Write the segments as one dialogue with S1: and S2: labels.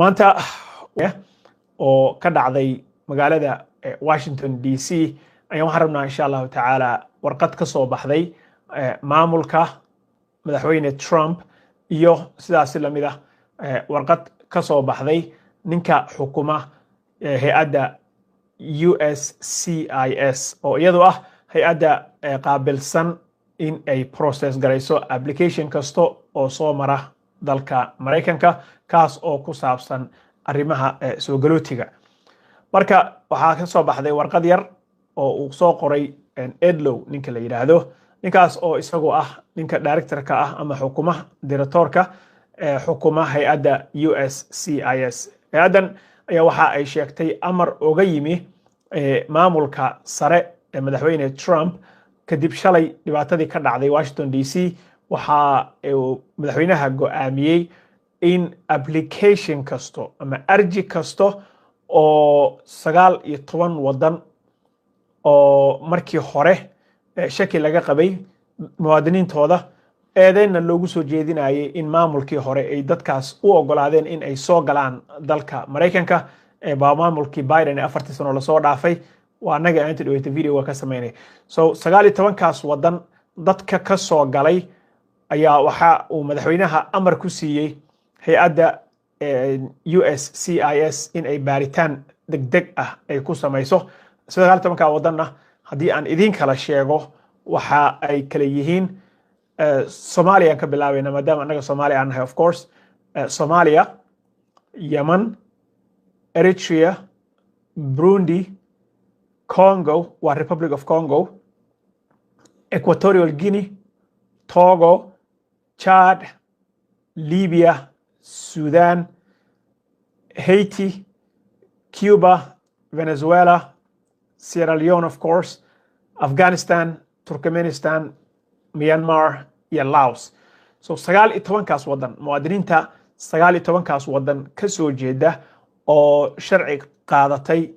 S1: maanta oo ka dhacday magaalada Washington DC ayaan waxaan rabnaa insha Allah taala warqad ka soo baxday maamulka madaxweyne Trump iyo sidaas la mid ah warqad ka soo baxday ninka xukuma hay'adda USCIS oo iyadoo ah hay'adda qaabilsan in ay process garayso application kasto oo soo mara dalka Mareykanka kaas oo ku saabsan arrimaha soo galootiga. Marka waxaa ka soo baxday warqad yar oo uu soo qoray Edlow ninka la yiraahdo, ninkaas oo isagoo ah ninka directorka ah ama xukuma directorka xukuma hay'adda USCIS. Hay'adan ayaa waxa ay sheegtay amar uga yimi maamulka sare ee madaxweyne Trump kadib shalay dhibaatadii ka dhacday Washington DC. waxa uu madaxweynaha go'aamiyay in application kasto ama arji kasto oo 19 wadan oo markii hore shaki laga qabay muwaadiniintooda eedeyna loogu soo jeedinayay in maamulkii hore ay dadkaas u ogolaadeen in ay soo galaan dalka Mareykanka baa maamulkii Biden ee 4 sano la soo dhaafay waa anaga inta dhaweyta video ka sameynay. So 19 kaas wadan dadka ka soo galay ayaa waxa uu madaxweynaha amar ku siiyay hay'adda USCIS in ay baaritaan degdeg ah ay ku samayso 19 ka wadanna haddii aan idin kala sheego waxa ay kala yihiin Soomaaliya ka bilaabeyna maadaama anaga Soomaaliya aan nahay of course Soomaaliya, Yemen, Eritrea, Burundi, Congo waa Republic of Congo, Equatorial Guinea, Togo, Chad, Libya, Sudan, Haiti, Cuba, Venezuela, Sierra Leone of course, Afghanistan, Turkmenistan, Myanmar iyo Laos. So 19 kaas wadan muwaadiniinta 19 kaas wadan ka soo jeeda oo sharci qaadatay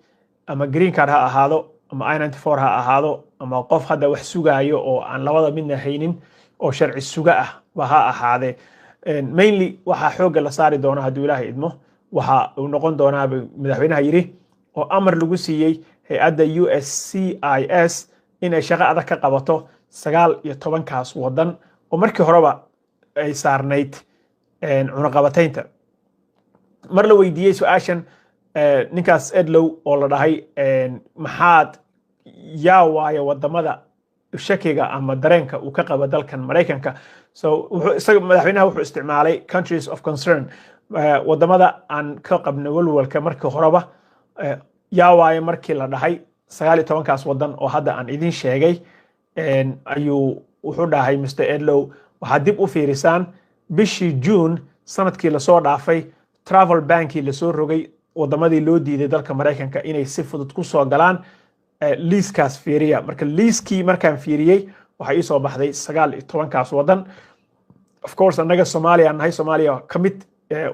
S1: ama green card ha ahaado ama I-94 ha ahaado ama qof hadda wax sugaayo oo aan labada midna haynin oo sharci suga ah waxa ahaade mainly waxa xoog la saari doona haduu Ilaahay idmo waxa uu noqon doona madaxweynaha yiri oo amar lagu siiyay hay'adda USCIS in ay shaqo adag ka qabato 19 kaas wadan oo markii horeba ay saarnayd cunaqabataynta. mar la weydiiyay su'aashan ninkaas Edlow oo la dhahay maxaad yaa waayo wadamada shakiga ama dareenka uu ka qabo dalkan Mareykanka. So isaga madaxweynaha wuxuu isticmaalay countries of concern wadamada aan ka qabno walwalka markii horeba yaa waayo markii la dhahay 19 kaas wadan oo hadda aan idin sheegay ayuu wuxuu dhahay Mr. Edlow waxa dib u fiirisaan bishii June sanadkii la soo dhaafay travel banki la soo rogay wadamadii loo diiday dalka Mareykanka inay si fudud ku soo galaan liiskaas fiiriya. Marka liiskii markaan fiiriyay waxa ii soo baxday 19 kaas wadan. Of course anaga Soomaaliya nahay, Soomaaliya kamid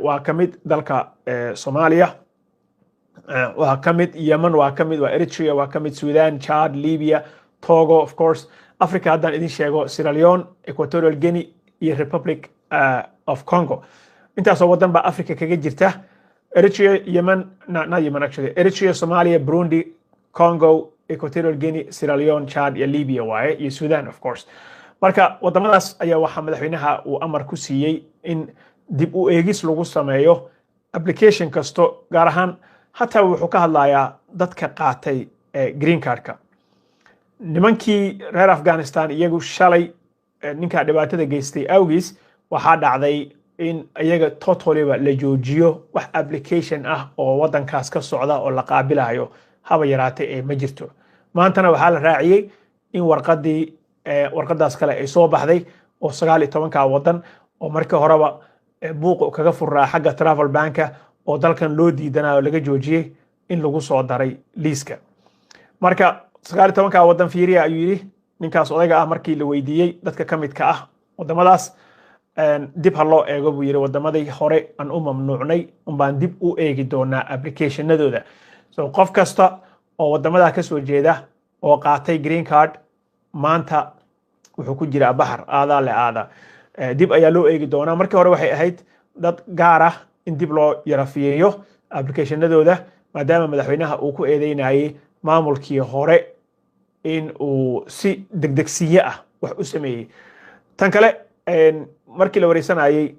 S1: waa kamid dalka Soomaaliya waa kamid Yemen waa kamid waa Eritrea waa kamid Sudan, Chad, Libya, Togo of course. Africa haddaan idin sheego Sierra Leone, Equatorial Guinea iyo Republic of Congo. intaasoo wadan baa Africa kaga jirta. Eritrea, Yemen, not Yemen actually, Eritrea, Somalia, Burundi, Congo, Equatorial Guinea, Sierra Leone, Chad iyo Libya waaye iyo Sudan of course. Marka wadamadaas ayaa waxa madaxweynaha uu amar ku siiyay in dib u eegis lagu sameeyo application kasto gaar ahaan hataa wuxuu ka hadlayaa dadka qaatay green cardka. nimankii reer Afghanistan iyagu shalay ninka dhibaatada geystay awgiis waxa dhacday in iyaga totally la joojiyo wax application ah oo wadankaas ka socda oo la qaabilayo haba yaraatay ma jirto. maantana waxa la raaciyay in warqadaas kale ay soo baxday oo 19 ka wadan oo markii horeba buuq kaga furaa xagga travel banka oo dalkan loo diidanayo laga joojiyay in lagu soo daray liiska. marka 19 ka wadan fiiriya ayuu yiri ninkaas odayga ah markii la weydiiyay dadka kamidka ah wadamadaas dib ha loo eego buu yiri wadamadii hore aan u mamnuucnay baan dib u eegi doonaa applicationadooda. So qof kasta oo wadamada ka soo jeeda oo qaatay green card maanta wuxuu ku jira bahar aada dib ayaa loo eegi doonaa. markii hore waxay ahayd dad gaar ah in dib loo yarafiyeeyo applicationadooda maadaama madaxweynaha uu ku eedeynayay maamulkii hore in uu si degdegsiye ah wax u sameeyey. tan kale markii la wareysanayay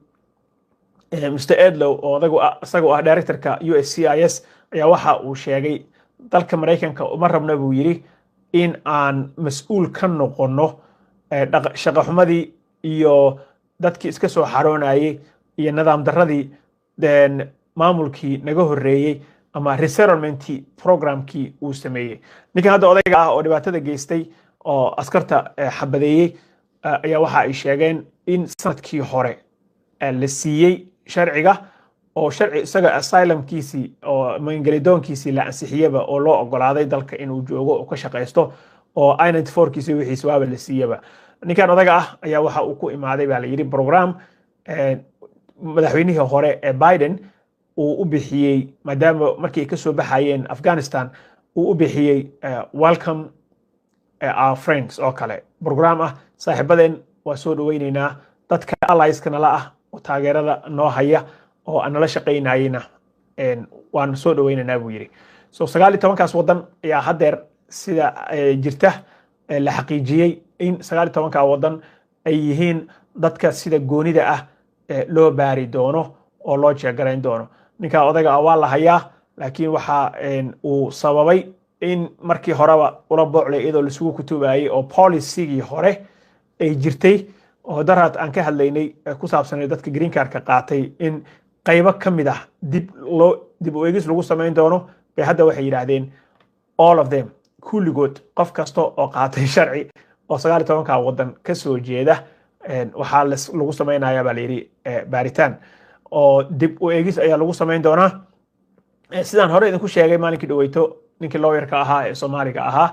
S1: Mr. Edlow oo isagoo ah directorka USCIS ayaa waxa uu sheegay dalka Mareykanka uma rabna buu yiri in aan mas'uul ka noqono shaqo xumadii iyo dadkii iska soo xaroonayay iyo nidaam darradii maamulkii naga horreeyay ama resettlement programkii uu sameeyay. ninkan hadda odayga ah oo dhibaatada geystay oo askarta xabadeeyay ayaa waxa ay sheegeen in sanadkii hore la siiyey sharciga oo sharci isaga asylumkiisii oo maangelidoonkiisii la ansixiyaba oo loo ogolaaday dalka inuu joogo oo ka shaqaysto oo I-94kiisii wixiisa waaba la siiyaba. ninkan odaga ah ayaa waxa uu ku imaaday baa la yidhi program madaxweynihii hore ee Biden uu u bixiyey maadaama markii ay ka soo baxayeen Afghanistan uu u bixiyey welcome our friends oo kale program ah saaxiibadeen waa soo dhaweynaynaa dadka allies-ka nala ah oo taageerada noo haya oo aan nala shaqaynayna waan soo dhaweynaynaa buu yiri. so 19kaas wadan ayaa haddeer sida jirta la xaqiijiyey in 19ka wadan ay yihiin dadka sida goonida ah loo baari doono oo loo jeegarayn doono. ninka odaga waa la hayaa laakiin waxa uu sababay in markii horeba ula boocle iyadoo la isugu kutubayay oo policy-gii hore ay jirtay oo daraad aan ka hadlaynay ku saabsanay dadka green card-ka qaatay in qaybo ka mid ah dib u eegis lagu samayn doono bay hadda waxay yidhaahdeen all of them kulligood qof kasta oo qaatay sharci oo 19ka wadan ka soo jeeda waxaa lagu samaynayaa baa la yidhi baaritaan oo dib u eegis ayaa lagu samayn doonaa. sidaan hore idinku sheegay maalinkii dhaweyto ninkii lawyerka ahaa ee Soomaaliga ahaa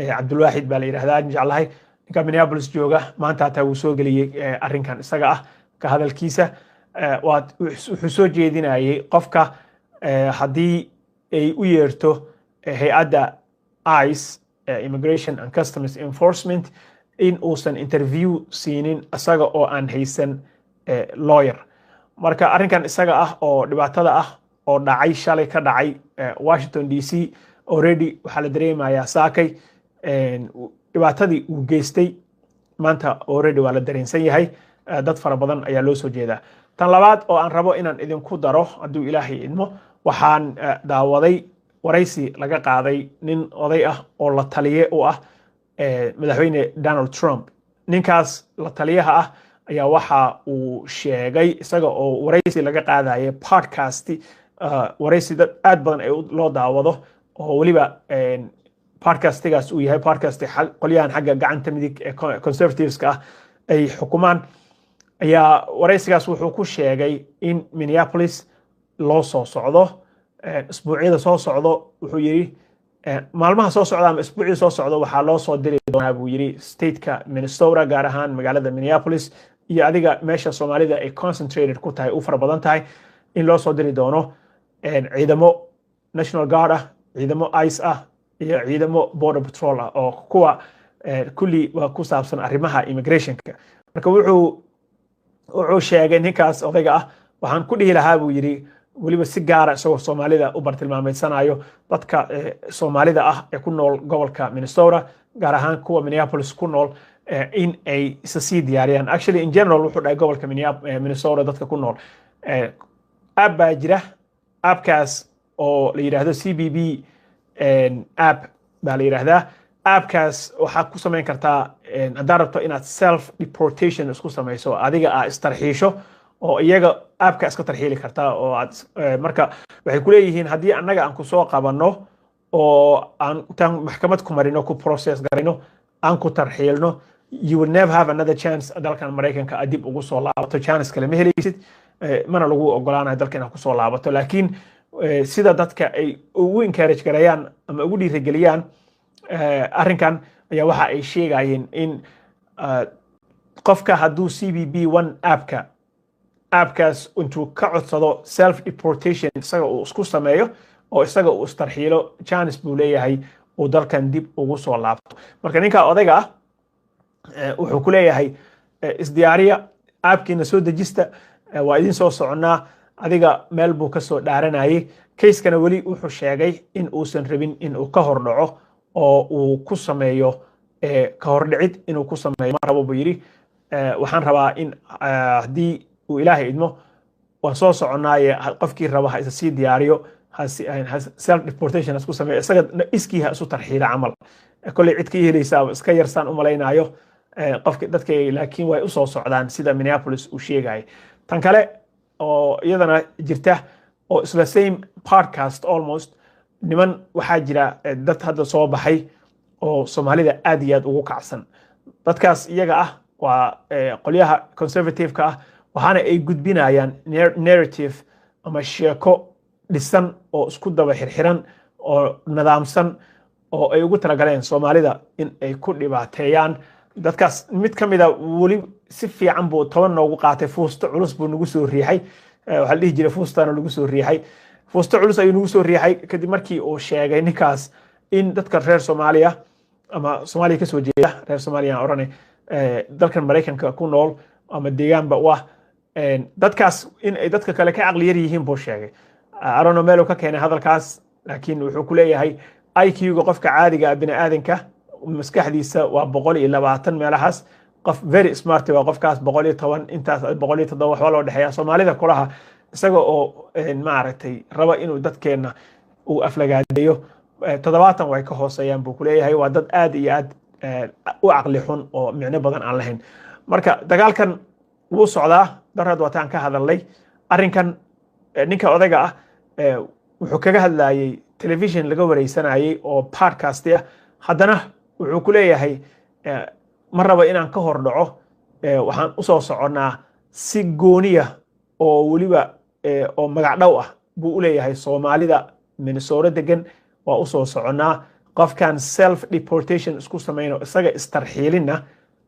S1: Cabdulwaahid baa la yiraahdaa jeclahay ninka Minneapolis jooga maanta hata uu soo geliyay arrinkan isaga ah ka hadalkiisa wuxuu soo jeedinayay qofka haddii ay u yeerto hay'adda ICE Immigration and Customs Enforcement in uusan interview siinin isaga oo aan haysan lawyer. marka arrinkan isaga ah oo dhibaatada ah oo dhacay shalay ka dhacay Washington DC already waxa la dareemayaa saakay dhibaatadii uu geystay maanta already waa la dareensan yahay dad fara badan ayaa loo soo jeedaa. tan labaad oo aan rabo inaan idinku daro hadduu Ilaahay idmo waxaan daawaday waraysi laga qaaday nin oday ah oo la taliye u ah madaxweyne Donald Trump. ninkaas la taliyaha ah ayaa waxa uu sheegay isaga oo waraysi laga qaadayay podcast waraysi dad aad badan ay loo daawado oo waliba podcastigaas uu yahay podcast qolyahan xagga gacanta midig ee conservatives-ka ah ay xukumaan ayaa waraysigaas wuxuu ku sheegay in Minneapolis loo soo socdo isbuucyada soo socdo wuxuu yiri maalmaha soo socda ama isbuucyada soo socdo waxaa loo soo diri doonaa buu yiri stateka Minnesota gaar ahaan magaalada Minneapolis iyo adiga meesha Soomaalida ay concentrated ku tahay u fara badan tahay in loo soo diri doono ciidamo National Guard ah ciidamo ICE ah iyo ciidamo Border Patrol ah oo kuwa kulli waa ku saabsan arrimaha immigration-ka. marka wuxuu sheegay ninkaas odayga ah waxaan ku dhihi lahaa buu yiri waliba si gaar ah isagoo Soomaalida u bartilmaameedsanayo dadka Soomaalida ah ee ku nool gobolka Minnesota gaar ahaan kuwa Minneapolis ku nool in ay sii diyaariyaan. actually in general wuxuu dhahay gobolka Minnesota dadka ku nool app baa jira appkaas oo la yiraahdo CBP app baa la yiraahdaa. appkaas waxaa ku samayn kartaa haddaad rabto inaad self deportation isku samayso adiga aad istarxiisho oo iyaga appka iska tarxiili kartaa oo aad marka waxay ku leeyihiin haddii annaga aan ku soo qabanno oo aan tan maxkamad ku marino ku process garayno aan ku tarxiilno you will never have another chance dalkan Mareykanka aad dib ugu soo laabato chance kale ma helaysid mana lagu ogolaanayo dalkan inaad ku soo laabato. laakiin sida dadka ay ugu encourage garayaan ama ugu dhiirigeliyaan arrinkan ayaa waxa ay sheegayeen in qofka hadduu CBP1 appkaas intuu ka codsado self deportation isaga uu isku sameeyo oo isaga uu istarxiilo chance buu leeyahay uu dalkan dib ugu soo laabto. marka ninka odayga ah wuxuu ku leeyahay isdiyaariya appkiina soo dejista waa idin soo soconaa adiga meel buu ka soo dhaaranayay kayskana weli wuxuu sheegay in uusan rabin in uu ka hordhaco oo uu ku sameeyo ka hordhicid inuu ku sameeyo ma rabo buu yidhi waxaan rabaa in haddii uu ilaahay idmo waan soo soconaaye qofkii raba ha isa sii diyaariyo self deportation isku sameeyo isaga iskii ha isu tarxiila camal kolley cid ka helaysaa iska yarsaan u malaynayo qofka dadka laakiin way u soo socdaan sida Minneapolis uu sheegay tan kale oo iyadana jirta oo isla same podcast almost niman waxaa jira dad hadda soo baxay oo Soomaalida aad iyo aad ugu kacsan dadkaas iyaga ah waa qolyaha conservative-ka ah waxaana ay gudbinayaan narrative ama sheeko dhisan oo isku daba xirxiran oo nidaamsan oo ay ugu talagaleen Soomaalida in ay ku dhibaateeyaan dadkaas mid kamida wali si fiican buu 10 noogu qaatay fuusto culus buu nagu soo riixay waxa la dhihi jiray fuustana lagu soo riixay fuusto culus ayuu nagu soo riixay kadib markii uu sheegay ninkaas in dadka reer Soomaaliya ama Soomaaliya ka soo jeeda reer Soomaaliya oranay dalkan Mareykanka ku nool ama deegaanba waa dadkaas in ay dadka kale ka aqli yar yihiin buu sheegay arano meel uu ka keenay hadalkaas laakiin wuxuu ku leeyahay IQ-ga qofka caadiga ah bini'aadanka maskaxdiisa waa 120 meelahaas qof very smart waa qofkaas 110 intaas 107 wax loo dhaxeeya Soomaalida kulaha isaga oo maaragtay raba inuu dadkeena uu aflagaadeeyo 70 way ka hooseeyaan buu ku leeyahay waa dad aad iyo aad u aqli xun oo micno badan aan lahayn marka dagaalkan wuu socdaa darad wataan ka hadalay arrinkan ninka odayga ah wuxuu kaga hadlayay television laga wareysanayay oo podcast ah haddana wuxuu ku leeyahay ma rabo inaan ka hor dhaco waxaan u soo soconaa si gooniya oo waliba oo magac dhow ah buu u leeyahay Soomaalida Minnesota degan waa u soo soconaa qofkan self deportation isku sameeyno isaga istarxiilina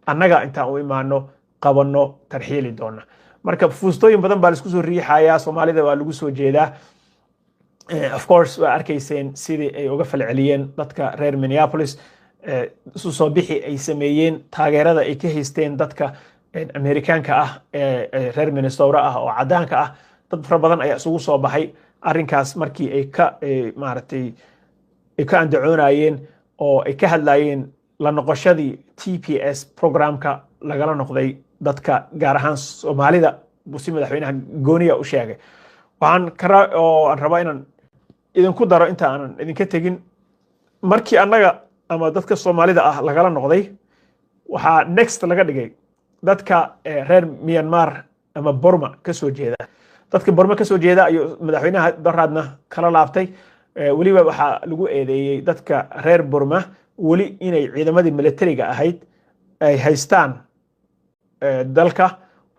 S1: annaga inta u imaano qabanno tarxiili doona marka fuustooyin badan baa la isku soo riixaya Soomaalida waa lagu soo jeedaa of course waa arkayseen sidii ay uga falceliyeen dadka reer Minneapolis isu soo bixi ay sameeyeen taageerada ay ka haysteen dadka Amerikaanka ah reer Minnesota ah oo cadaanka ah dad fara badan ayaa isugu soo baxay arrinkaas markii ay ka maaragtay ay ka andacoonayeen oo ay ka hadlayeen la noqoshadii TPS programka lagala noqday dadka gaar ahaan Soomaalida busi madaxweynaha gooniya u sheegay waxaan rabaa inaan idinku daro inta aanan idinka tegin markii annaga ama dadka Soomaalida ah lagala noqday waxaa next laga dhigay dadka reer Myanmar ama Burma ka soo jeeda dadka Burma ka soo jeeda ayuu madaxweynaha daraadna kala laabtay waliba waxaa lagu eedeeyay dadka reer Burma wali inay ciidamadii militariga ahayd ay haystaan dalka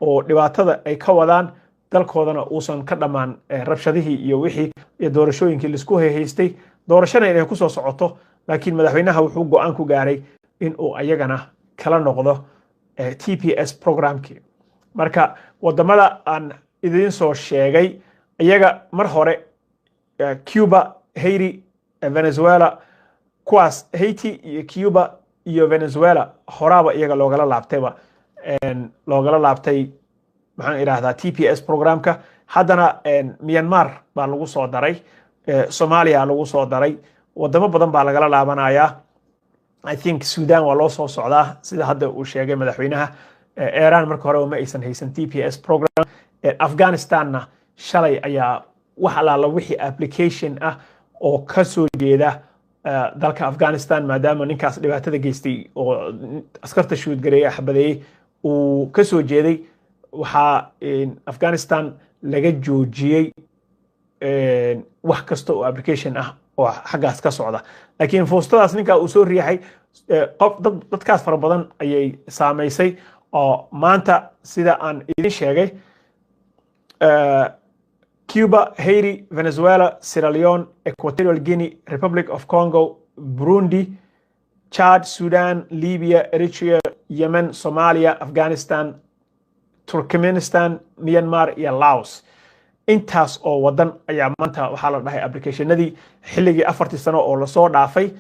S1: oo dhibaatada ay ka wadaan dalkoodana uusan ka dhamaan rabshadihii iyo wixii iyo doorashooyinkii la isku haystay doorashada inay ku soo socoto laakiin madaxweynaha wuxuu go'aan ku gaaray in uu ayagana kala noqdo TPS programkii marka wadamada aan idin soo sheegay iyaga mar hore Cuba Haiti Venezuela kuwaas Haiti iyo Cuba iyo Venezuela horaba iyaga loogala laabtay maxaan iraahdaa TPS programka haddana Myanmar baa lagu soo daray Soomaaliya lagu soo daray wadamo badan baa lagala laabanayaa I think Sudan waa loo soo socdaa sida hadda uu sheegay madaxweynaha Iran marka hore ma aysan haysan TPS program Afghanistanna shalay ayaa wax alaala wixii application ah oo ka soo jeeda dalka Afghanistan maadaama ninkaas dhibaatada geystay oo askarta shuud gareeyay xabadeeyay uu ka soo jeeday waxaa Afghanistan laga joojiyay wax kasta oo application ah oo xaggaas ka socda laakiin fuustadaas ninka uu soo riixay dadkaas fara badan ayay saameysay oo maanta sida aan idin sheegay Cuba, Haiti, Venezuela, Sierra Leone, Equatorial Guinea, Republic of Congo, Burundi, Chad, Sudan, Libya, Eritrea, Yemen, Somalia, Afghanistan, Turkmenistan, Myanmar iyo Laos intaas oo wadan ayaa maanta waxaa la dhahay applicationadii xilligii 4 sano oo la soo dhaafay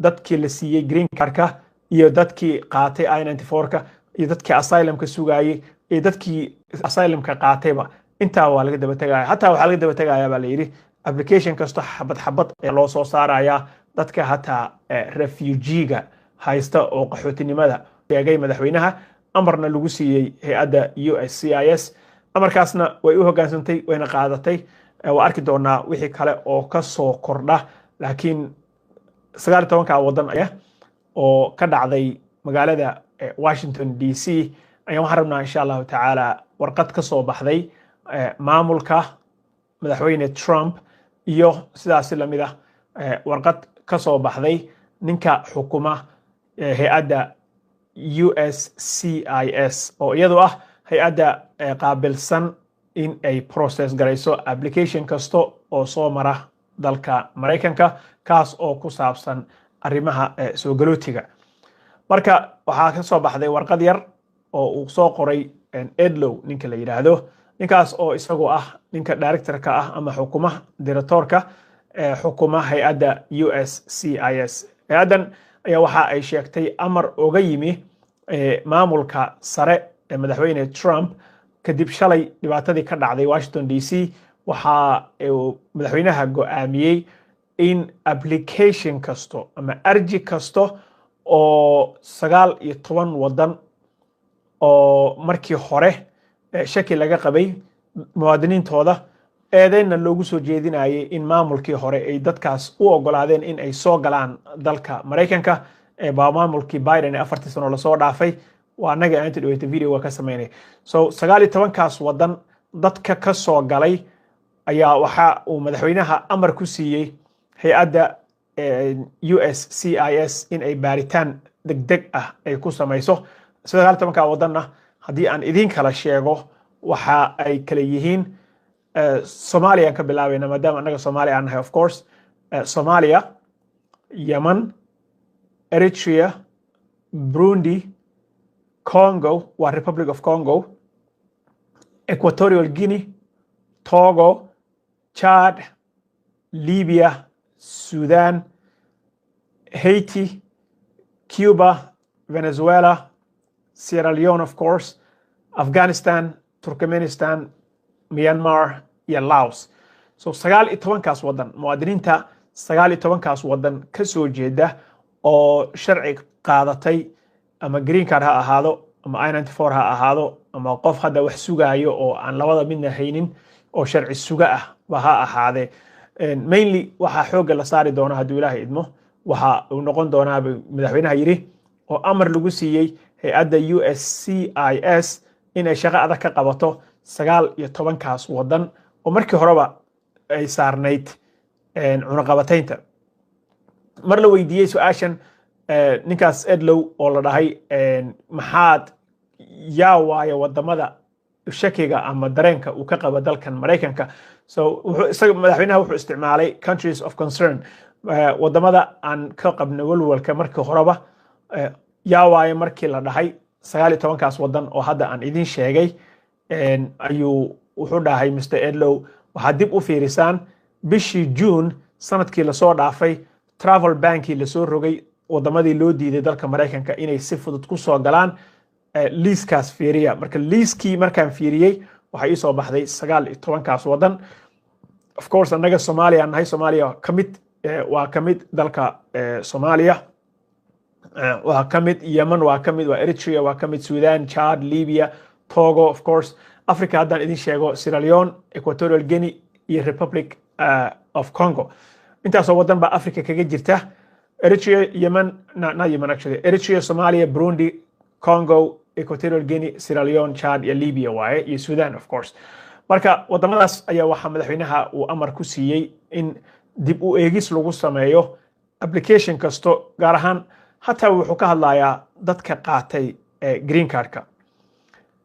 S1: dadkii la siiyay green cardka iyo dadkii qaatay I-94ka iyo dadkii asylumka sugayay iyo dadkii asylumka qaatayba intaa waa laga daba tegaya hataa waxaa laga daba tegaya baa la yidhi application kasto xabad xabad ee loo soo saaraya dadka hataa refugiga haysta oo qaxootinimada sheegay madaxweynaha amarna lagu siiyey hay-adda USCIS amarkaasna way u hoggaansantay wayna qaadatay waa arki doonaa wixii kale oo ka soo kordha laakiin 19 wadan oo ka dhacday magaalada Washington DC ayaan waxaan rabnaa insha Allah tacaala warqad ka soo baxday maamulka madaxweyne Trump iyo sidaas la mid ah warqad ka soo baxday ninka xukuma hay-adda USCIS oo iyadu ah hay-adda qaabilsan in ay process garayso application kasto oo soo mara dalka Mareykanka kaas oo ku saabsan arrimaha soo galootiga marka waxaa ka soo baxday warqad yar oo uu soo qoray Edlow ninka la yiraahdo ninkaas oo isagu ah ninka directorka ah ama xukuma directorka xukuma hay-adda USCIS hay-adan ayaa waxa ay sheegtay amar uga yimi maamulka sare ee madaxweyne Trump kadib shalay dhibaatadii ka dhacday Washington DC waxa uu madaxweynaha go'aamiyey in application kasto ama arji kasto oo 19 wadan oo markii hore shaki laga qabay muwaadiniintooda eedeyna loogu soo jeedinayay in maamulkii hore ay dadkaas u ogolaadeen in ay soo galaan dalka Mareykanka baa maamulkii Biden 4 sano la soo dhaafay waa anaga inta dhaweyta video ka sameynay so 19 wadan dadka ka soo galay ayaa waxa uu madaxweynaha amar ku siiyey hay-adda USCIS in ay baaritaan degdeg ah ay ku samayso 19 wadanna haddii aan idin kala sheego waxa ay kala yihiin Soomaaliya ka bilaabayna maadaama anaga Soomaaliya aan nahay of course Soomaaliya Yemen Eritrea Burundi Congo waa Republic of Congo Equatorial Guinea Togo Chad Libya Sudan Haiti Cuba Venezuela Sierra Leone of course Afghanistan Turkmenistan Myanmar iyo Laos so 19 wadan muwaadiniinta 19 wadan ka soo jeeda oo sharci qaadatay ama green card ha ahaado ama I-94 ha ahaado ama qof hadda wax sugayo oo aan labada midna haynin oo sharci suga ah waxa ahaade mainly waxa xooga la saari doona haduu Ilaahay idmo waxa uu noqon doonaa madaxweynaha yiri oo amar lagu siiyey hay-adda USCIS in ay shaqo adag ka qabato 19 wadan oo markii horeba ay saarnayd cunaqabataynta mar la weydiiyey su'aashan ninkaas Edlow oo la dhahay maxaad yaa waayo wadamada shakiga ama dareenka uu ka qabo dalkan Mareykanka so isaga madaxweynaha wuxuu isticmaalay countries of concern wadamada aan ka qabno walwalka markii horeba yaa waayo markii la dhahay 19 wadan oo hadda aan idin sheegay ayuu wuxuu dhahay Mr Edlow waxa dib u fiirisaan bishii June sanadkii la soo dhaafay travel banki la soo rogay wadamadii loo diiday dalka Mareykanka inay si fudud ku soo galaan liiskaas fiiriya marka liiskii markaan fiiriyay waxa ii soo baxday 19 wadan of course anaga Soomaaliya nahay Soomaaliya kamid waa kamid dalka Soomaaliya waa kamid Yemen waa kamid waa Eritrea waa kamid Sudan Chad Libya Togo of course Africa haddaan idin sheego Sierra Leone Equatorial Guinea iyo Republic of Congo intaasoo wadan baa Africa kaga jirta Eritrea Yemen not Yemen actually Eritrea Somalia Burundi Congo Equatorial Guinea Sierra Leone Chad iyo Libya waaye iyo Sudan of course marka wadamadaas ayaa waxa madaxweynaha uu amar ku siiyey in dib u eegis lagu sameeyo application kasto gaar ahaan hataa wuxuu ka hadlayaa dadka qaatay green cardka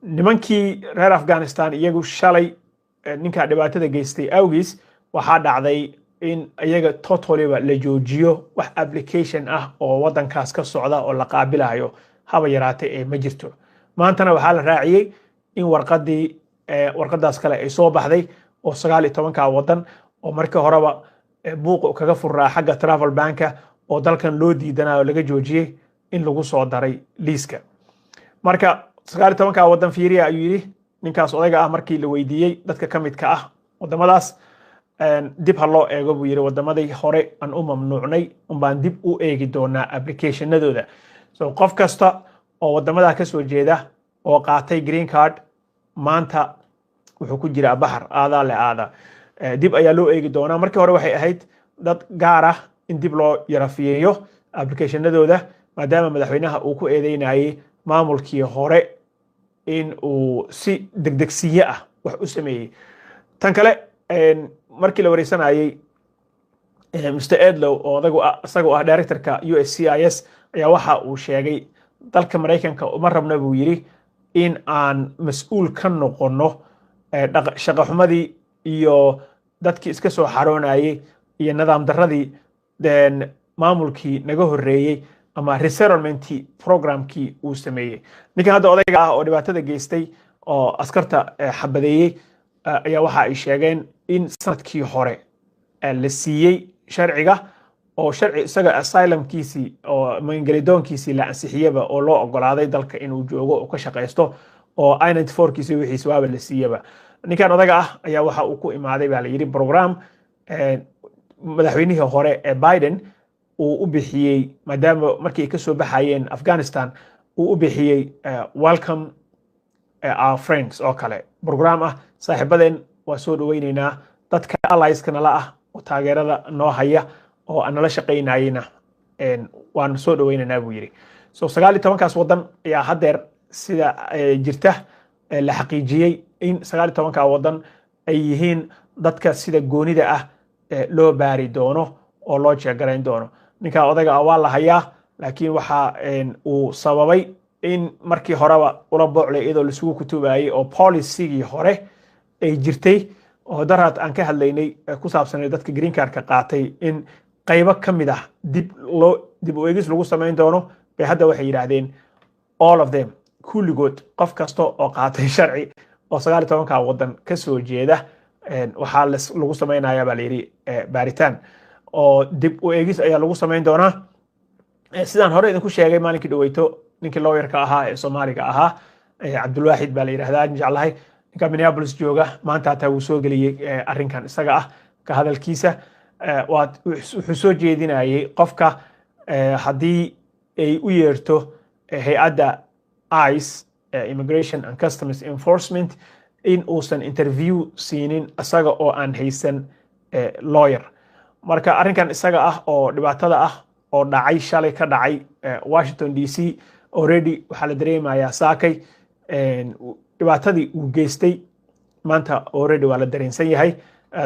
S1: nimankii reer Afghanistan iyagu shalay ninka dhibaatada geystay awgiis waxa dhacday in iyaga totally la joojiyo wax application ah oo wadankaas ka socda oo la qaabilayo haba yaraatay ma jirto maantana waxa la raaciyay in warqadaas kale ay soo baxday oo 19 wadan oo markii horeba buuq kaga furaa xagga travel banka oo dalkan loo diidanayo laga joojiyay in lagu soo daray liiska marka 19 wadan fiiriya ayuu yiri ninkaas odayga ah markii la weydiiyey dadka ka midka ah wadamadaas dib ha loo eego buu yiri wadamadii hore aan u mamnuucnay baan dib u eegi doonaa applicationadooda so qof kasta oo wadamada ka soo jeeda oo qaatay green card maanta wuxuu ku jiraa baxar aadaa le aada dib ayaa loo eegi doonaa markii hore waxay ahayd dad gaar ah in dib loo yarafiyeeyo applicationadooda maadaama madaxweynaha uu ku eedeynayay maamulkii hore in uu si degdegsiye ah wax u sameeyey tan kale markii la wareysanayay Mr. Edlow oo isagu ah directorka USCIS ayaa waxa uu sheegay dalka Mareykanka uma rabna buu yiri in aan mas'uul ka noqono shaqo xumadii iyo dadkii iska soo xaroonayay iyo nidaam daradii maamulkii naga horeeyay ama resettlement programkii uu sameeyay ninka hadda odayga ah oo dhibaatada geystay oo askarta xabadeeyay ayaa waxa ay sheegeen in sanadkii hore la siiyay sharciga oo sharci isaga asylumkiisii oo maangelidoonkiisii la ansixiyaba oo loo ogolaaday dalka inuu joogo oo ka shaqeysto oo I-94kiisii wixiisa waaba la siiyaba ninkan odayga ah ayaa waxa uu ku imaaday baa la yiri program madaxweynihii hore ee Biden uu u bixiyay maadaama markii ay ka soo baxayeen Afghanistan uu u bixiyay welcome our friends oo kale program ah saaxiibadeen waa soo dhaweynaynaa dadka allies-kana la ah oo taageerada noo haya oo aan la shaqeynayna waan soo dhaweynaynaa buu yiri so 19kaas wadan ayaa hadeer sida jirta la xaqiijiyay in 19ka wadan ay yihiin dadka sida goonida ah loo baari doono oo loo jeegarayn doono ninka odayga waa la hayaa laakiin waxa uu sababay in markii horeba ula boocle iyadoo la isugu kutubayay oo policy-gii hore ay jirtay oo daraad aan ka hadlaynay ku saabsanay dadka green card-ka qaatay in qaybo ka mid ah dib u eegis lagu samayn doono bay hadda waxay yiraahdeen all of them kulligood qof kasta oo qaatay sharci oo 19ka wadan ka soo jeeda waxaa lagu samaynayaa baa la yiri baaritaan oo dib u eegis ayaa lagu samayn doonaa sidaan hore idinku sheegay maalinkii dhaweyto ninkii lawyerka ahaa ee Soomaaliga ahaa Cabdulwaahid baa la yiraahdaa jeclahay ninka Minneapolis jooga maanta taa uu soo galiyay arrinkan isaga ah ka hadalkiisa wuxuu soo jeedinayay qofka haddii ay u yeerto hay'adda ICE Immigration and Customs Enforcement in uusan interview siinin isaga oo aan haysan lawyer marka arrinkan isaga ah oo dhibaatada ah oo dhacay shalay ka dhacay Washington DC already waxa la dareemayaa saakay dhibaatadii uu geystay maanta already waa la dareensan yahay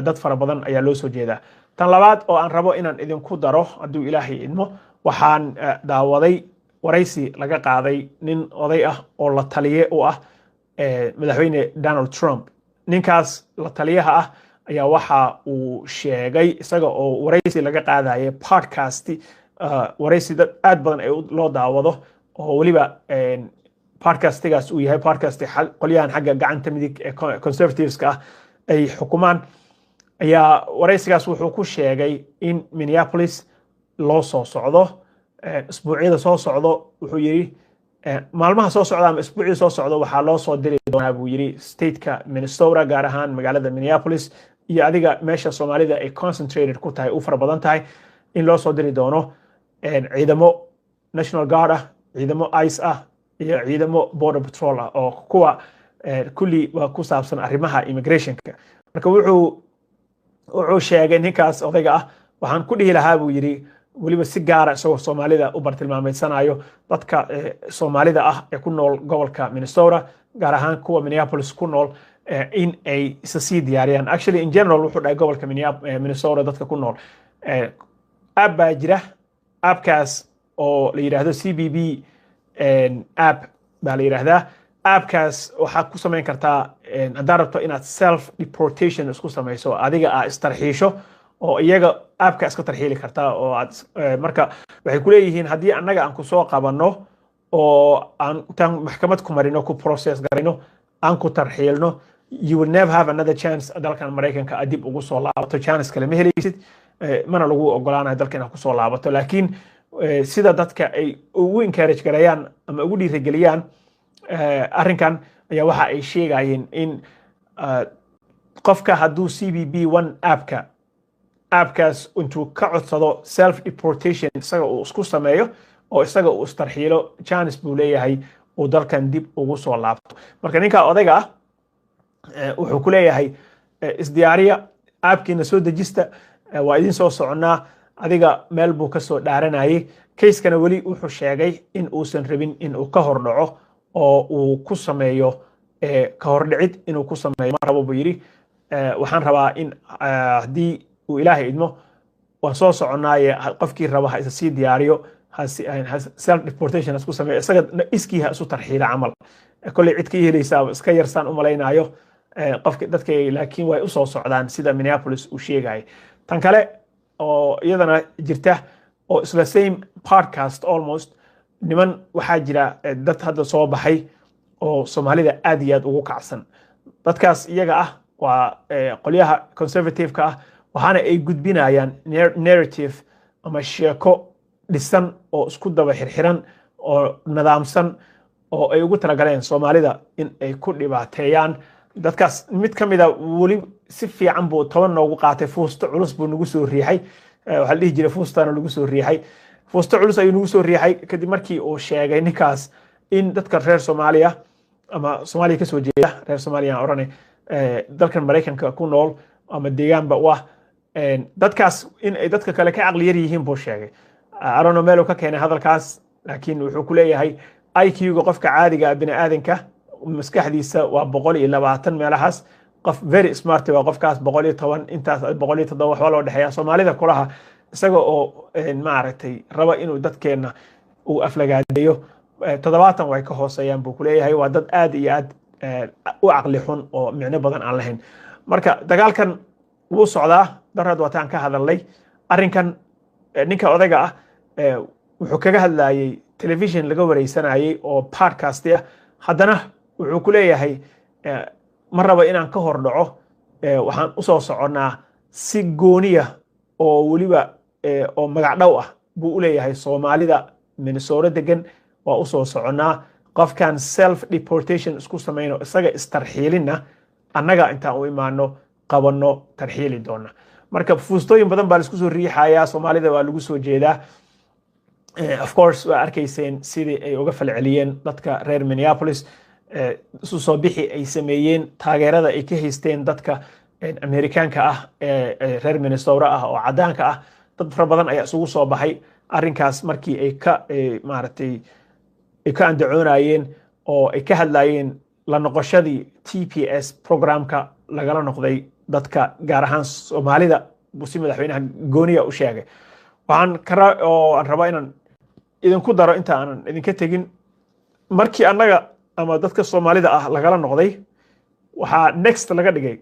S1: dad fara badan ayaa loo soo jeedaa tan labaad oo aan rabo inaan idinku daro hadduu ilaahay idmo waxaan daawaday waraysi laga qaaday nin oday ah oo la taliye u ah madaxweyne Donald Trump ninkaas la taliyaha ah ayaa waxa uu sheegay isaga oo waraysi laga qaadayay podcast waraysi dad aad badan ay loo daawado oo waliba podcastigaas uu yahay podcast qolyahan xagga gacanta midig ee conservatives-ka ah ay xukumaan ayaa waraysigaas wuxuu ku sheegay in Minneapolis loo soo socdo isbuucyada soo socdo wuxuu yiri maalmaha soo socda ama isbuucii soo socdo waxaa loo soo diri doonaa buu yiri stateka Minnesota gaar ahaan magaalada Minneapolis iyo adiga meesha Soomaalida ay concentrated ku tahay u fara badan tahay in loo soo diri doono ciidamo National Guard ah ciidamo ICE ah iyo ciidamo Border Patrol ah oo kuwa kulli waa ku saabsan arrimaha immigrationka marka wuxuu sheegay ninkaas odayga ah waxaan ku dhihi lahaa buu yiri waliba si gaar ah isagoo Soomaalida u bartilmaameedsanayo dadka Soomaalida ah ee ku nool gobolka Minnesota gaar ahaan kuwa Minneapolis ku nool in ay sii diyaariyaan actually in general wuxuu dhahay gobolka Minnesota dadka ku nool app baa jira appkaas oo la yiraahdo CBP app baa la yiraahdaa appkaas waxaad ku samayn kartaa haddaad rabto inaad self deportation isku samayso adiga aad istarxiisho oo iyaga appka iska tarxiili kartaa oo aad marka waxay ku leeyihiin haddii annaga aan ku soo qabanno oo aan tan maxkamad ku marino ku process garayno aan ku tarxiilno you will never have another chance dalkan Mareykanka aad dib ugu soo laabato chance kale ma helaysid mana lagu ogolaanayo dalkan ku soo laabato laakiin sida dadka ay ugu encourage garayaan ama ugu dhiirigeliyaan arrinkan ayaa waxa ay sheegayeen in qofka hadduu CBP1 appkaas intuu ka codsado self deportation isaga uu isku sameeyo oo isaga uu istarxiilo chance buu leeyahay uu dalkan dib ugu soo laabto marka ninka odayga ah wuxuu ku leeyahay isdiyaariya appkiina soo dejista waa idin soo soconaa adiga meel buu ka soo dhaaranayay kayskana weli wuxuu sheegay in uusan rabin in uu ka hordhaco oo uu ku sameeyo ka hordhicid inuu ku sameeyo ma rabo buu yidhi waxaan rabaa in haddii uu ilaahay idmo waan soo soconaaye qofkii raba ha isa sii diyaariyo self deportation isku sameeyo isaga iskii ha isu tarxiila camal kolley cid ka helaysaa iska yarsaan u malaynaayo qofka dadka laakiin way u soo socdaan sida Minneapolis uu sheegay tan kale oo iyadana jirta oo isla same podcast almost niman waxaa jira dad hadda soo baxay oo Soomaalida aad iyo aad ugu kacsan dadkaas iyaga ah waa qolyaha conservative-ka ah waxaana ay gudbinayaan narrative ama sheeko dhisan oo isku daba xirxiran oo nidaamsan oo ay ugu talagaleen Soomaalida in ay ku dhibaateeyaan dadkaas mid ka mid ah weli si fiican buu toban noogu qaatay fuusto culus buu nagu soo riixay waxa la dhihi jiray fuustana lagu soo riixay fuusto culus ayuu nagu soo riixay kadib markii uu sheegay ninkaas in dadka reer Soomaaliya ama Soomaaliya ka soo jeeda reer Soomaaliya oranay dalkan Mareykanka ku nool ama deegaanba u ah dadkaas in ay dadka kale ka aqli yar yihiin buu sheegay arano meel uu ka keenay hadalkaas laakiin wuxuu ku leeyahay IQ-ga qofka caadiga bini aadanka maskaxdiisa waa 120 meelahaas qof very smart waa qofkaas 110 intaas 107 wax loo dhaxeeya Soomaalida kulaha isaga oo maaragtay raba inuu dadkeena uu aflagaadeeyo 70 way ka hooseeyaan buu ku leeyahay waa dad aad iyo aad u aqli xun oo micno badan aan lahayn marka dagaalkan wuu socdaa darad wataan ka hadalay arrinkan ninka odayga ah wuxuu kaga hadlayay television laga wareysanayay oo podcast ah haddana wuxuu ku leeyahay ma rabo inaan ka hor dhaco waxaan u soo soconnaa si gooniya oo weliba oo magac dhow ah buu u leeyahay Soomaalida Minnesota degan waa u soo soconnaa qofkan self deportation isku sameeyno isaga istarxiilina annaga intaan u imaano qabanno tarxiili doona marka fuustooyin badan baa la isku soo riixayaa Soomaalida waa lagu soo jeedaa of course waa arkayseen sidii ay uga falceliyeen dadka reer Minneapolis isu soo bixi ay sameeyeen taageerada ay ka haysteen dadka Amerikaanka ah reer Minnesota ah oo cadaanka ah dad fara badan ayaa isugu soo baxay arrinkaas markii ay ka maaragtay ay ka andacoonayeen oo ay ka hadlayeen la noqoshadii TPS programka lagala noqday dadka gaar ahaan Soomaalida busi madaxweynaha gooniya u sheegay waxaan rabaa inaan idinku daro inta aanan idinka tegin markii annaga ama dadka Soomaalida ah lagala noqday waxaa next laga dhigay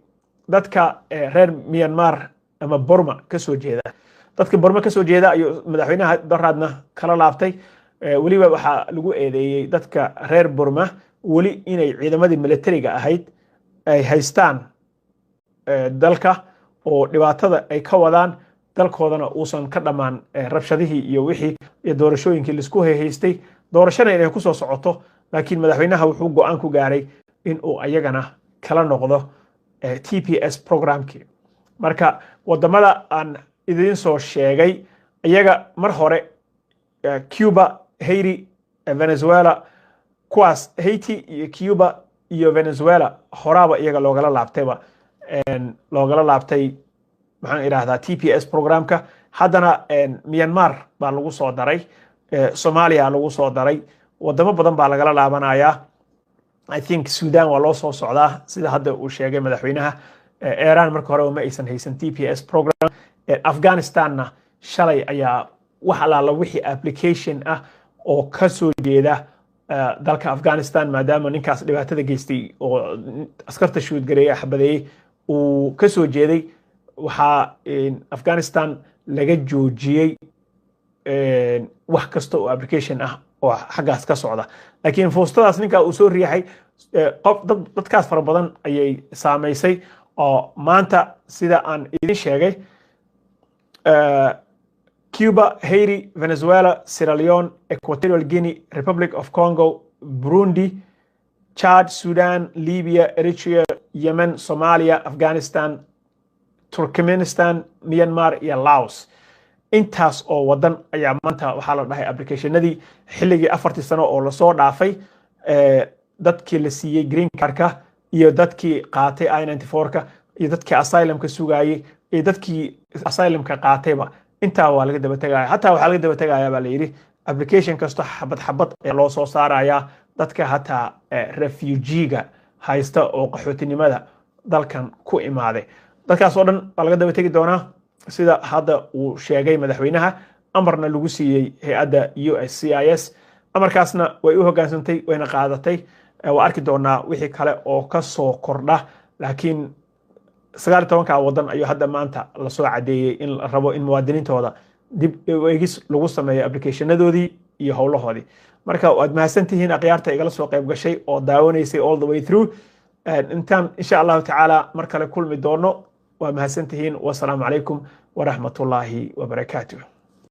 S1: dadka reer Myanmar ama Burma ka soo jeeda dadka Burma ka soo jeeda ayuu madaxweynaha daraadna kala laabtay weliba waxaa lagu eedeeyay dadka reer Burma weli inay ciidamadii militariga ahayd ay haystaan dalka oo dhibaatada ay ka wadaan dalkoodana uusan ka dhamaan rabshadihii iyo wixii iyo doorashooyinkii la isku haystay doorashada inay ku soo socoto laakiin madaxweynaha wuxuu go'aan ku gaaray in uu ayagana kala noqdo TPS programkii marka wadamada aan idin soo sheegay iyaga mar hore Cuba Haiti Venezuela kuwaas Haiti iyo Cuba iyo Venezuela horaba iyaga loogala laabtay maxaan iraahdaa TPS programka haddana Myanmar baa lagu soo daray Soomaaliya lagu soo daray wadamo badan baa lagala laabanayaa I think Sudan waa loo soo socdaa sida hadda uu sheegay madaxweynaha Iran marka hore ma aysan haysan TPS program Afghanistanna shalay ayaa wax alaala wixii application ah oo ka soo jeeda dalka Afghanistan maadaama ninkaas dhibaatada geystay oo askarta shuud gareeyay xabadeeyay uu ka soo jeeday waxaa Afghanistan laga joojiyay wax kasta oo application ah oo xaggaas ka socda laakiin foostadaas ninka uu soo riixay dadkaas fara badan ayay saameysay oo maanta sida aan idin sheegay Cuba, Haiti, Venezuela, Sierra Leone, Equatorial Guinea, Republic of Congo, Burundi, Chad, Sudan, Libya, Eritrea, Yemen, Somalia, Afghanistan, Turkmenistan, Myanmar iyo Laos. intaas oo wadan ayaa maanta waxaa la dhahay applicationadii xilligii 4 sano oo la soo dhaafay dadkii la siiyay green cardka iyo dadkii qaatay I94ka iyo dadkii asylumka sugayay iyo dadkii asylumka qaatayba intaa waa laga daba tagayaa hatta waxaa laga daba tagayaa baa la yiri application kasto xabad ee loo soo saaraya dadka hatta refugee-ga haysta oo qaxootinimada dalkan ku imaaday dadkaas oo dhan waa laga daba tagi doonaa sida hadda uu sheegay madaxweynaha amarna lagu siiyay hay'adda USCIS amarkaasna way u hoggaansantay wayna qaadatay waa arki doonaa wixii kale oo ka soo kordha laakiin 19 wadan ayuu hadda maanta la soo cadeeyay in la rabo in muwaadiniintooda dib eegis lagu sameeyo applicationadoodii iyo howlahoodii marka waad mahadsantihiin akhyaarta igala soo qayb gashay oo daawanaysay all the way through intaan insha Allah ta'ala mar kale kulmi doono ومهسنتهين والسلام عليكم ورحمة الله وبركاته